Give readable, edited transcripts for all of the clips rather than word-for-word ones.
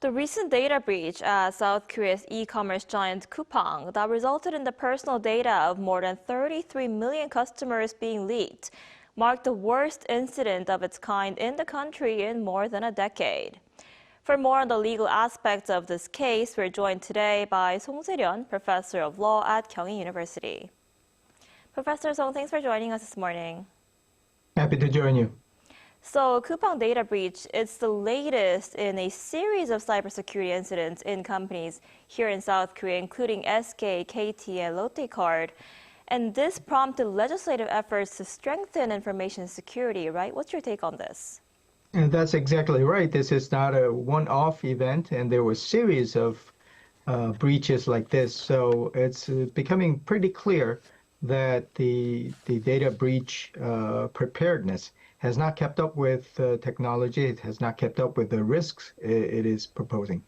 The recent data breach at South Korea's e-commerce giant Coupang that resulted in the personal data of more than 33 million customers being leaked marked the worst incident of its kind in the country in more than a decade. For more on the legal aspects of this case, we're joined today by Song Se-ryun, professor of law at Kyung Hee University. Professor Song, thanks for joining us this morning. Happy to join you. So, Coupang data breach is the latest in a series of cybersecurity incidents in companies here in South Korea, including SK, KT, and Lotte Card. And this prompted legislative efforts to strengthen information security, right? What's your take on this? And that's exactly right. This is not a one-off event, and there were a series of breaches like this. So it's becoming pretty clear that the data breach preparedness has not kept up with technology. It has not kept up with the risks it is proposing.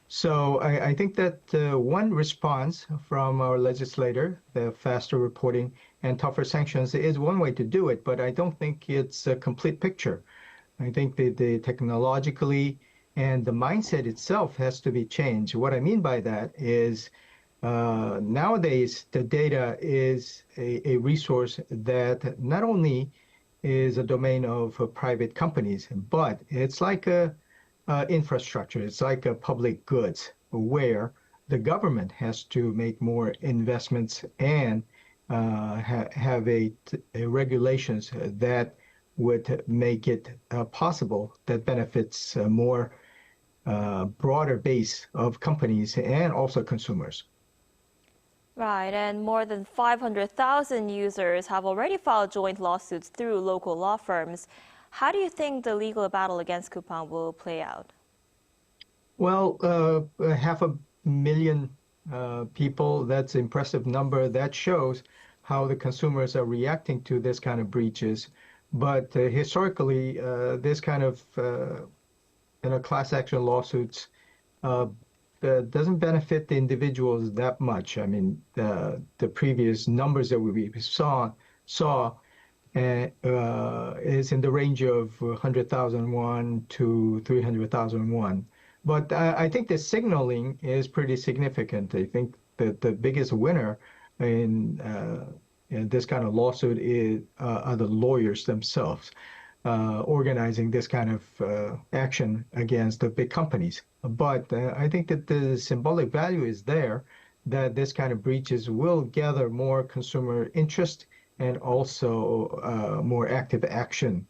So I think that one response from our legislator, the faster reporting and tougher sanctions, is one way to do it, but I don't think it's a complete picture. I think the technologically and the mindset itself has to be changed. What I mean by that is nowadays the data is a resource that not only is a domain of private companies, but it's like a infrastructure. It's like a public goods where the government has to make more investments and have a regulations that would make it possible that benefits a more broader base of companies and also consumers. Right, and more than 500,000 users have already filed joint lawsuits through local law firms. How do you think the legal battle against Coupang will play out? Well, 500,000 people, that's an impressive number. That shows how the consumers are reacting to this kind of breaches. But historically, this kind of class action lawsuits doesn't benefit the individuals that much. I mean, the previous numbers that we saw is in the range of 100,000 won to 300,000 won. But I think the signaling is pretty significant. I think that the biggest winner in this kind of lawsuit are the lawyers themselves, organizing this kind of action against the big companies. But I think that the symbolic value is there, that this kind of breaches will gather more consumer interest and also more active action,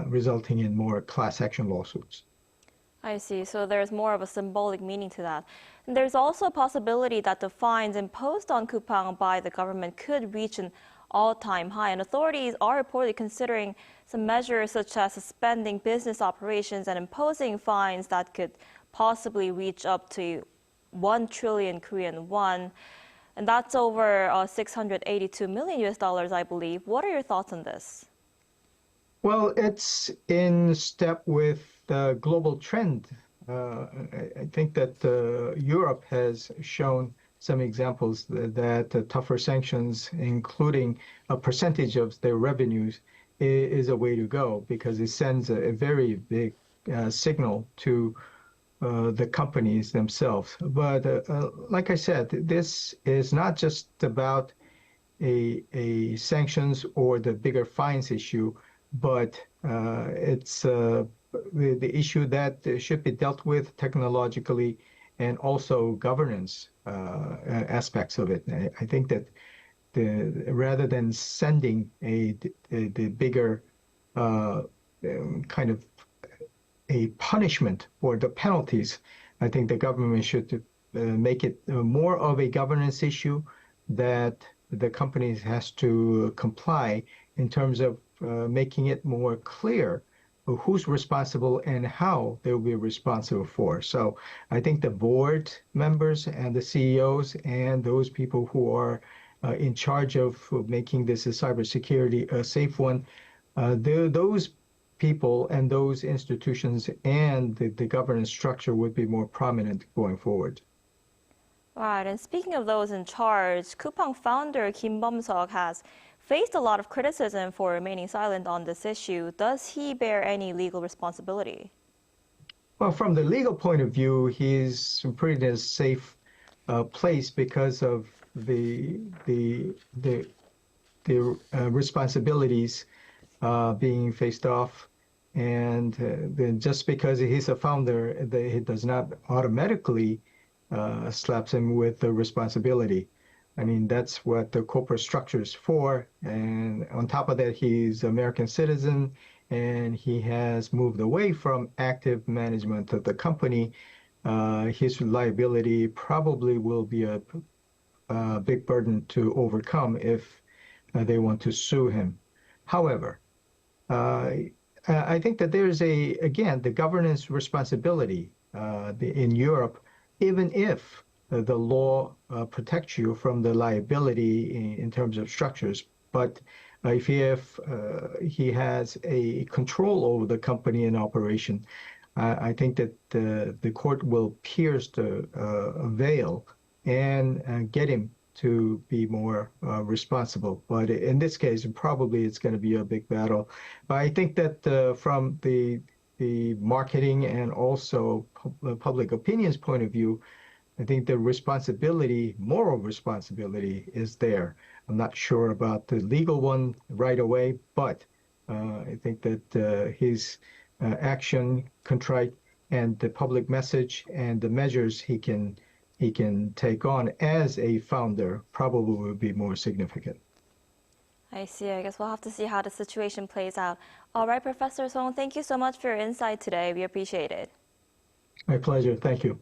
resulting in more class action lawsuits. I see. So there's more of a symbolic meaning to that. And there's also a possibility that the fines imposed on Coupang by the government could reach an all-time high. And authorities are reportedly considering some measures such as suspending business operations and imposing fines that could possibly reach up to 1 trillion Korean won. And that's over 682 million US dollars, I believe. What are your thoughts on this? Well, it's in step with the global trend. I think that Europe has shown some examples that tougher sanctions, including a percentage of their revenues, is a way to go because it sends a very big signal to the companies themselves. But like I said, this is not just about a sanctions or the bigger fines issue, but it's the issue that should be dealt with technologically and also governance aspects of it. I think that rather than sending the bigger kind of a punishment or the penalties, I think the government should make it more of a governance issue that the companies has to comply in terms of making it more clear who's responsible and how they will be responsible for. So I think the board members and the CEOs and those people who are in charge of making this a cybersecurity a safe one, those people and those institutions and the governance structure would be more prominent going forward. Right, and speaking of those in charge, Coupang founder Kim Bum-seok has faced a lot of criticism for remaining silent on this issue. Does he bear any legal responsibility? Well, from the legal point of view, he's pretty in a safe place because of the responsibilities being faced off, and then just because he's a founder, it does not automatically slaps him with the responsibility. I mean, that's what the corporate structure is for. And on top of that, he's an American citizen, and he has moved away from active management of the company. His liability probably will be a big burden to overcome if they want to sue him. However, I think that there's again, the governance responsibility in Europe, even if the law protects you from the liability in terms of structures. But if he has a control over the company in operation, I think that the court will pierce the veil and get him to be more responsible. But in this case, probably it's going to be a big battle. But I think that from the marketing and also public opinion's point of view, I think the responsibility, moral responsibility, is there. I'm not sure about the legal one right away, but I think that his action, contrite, and the public message and the measures he can take on as a founder probably will be more significant. I see. I guess we'll have to see how the situation plays out. All right, Professor Song, thank you so much for your insight today. We appreciate it. My pleasure. Thank you.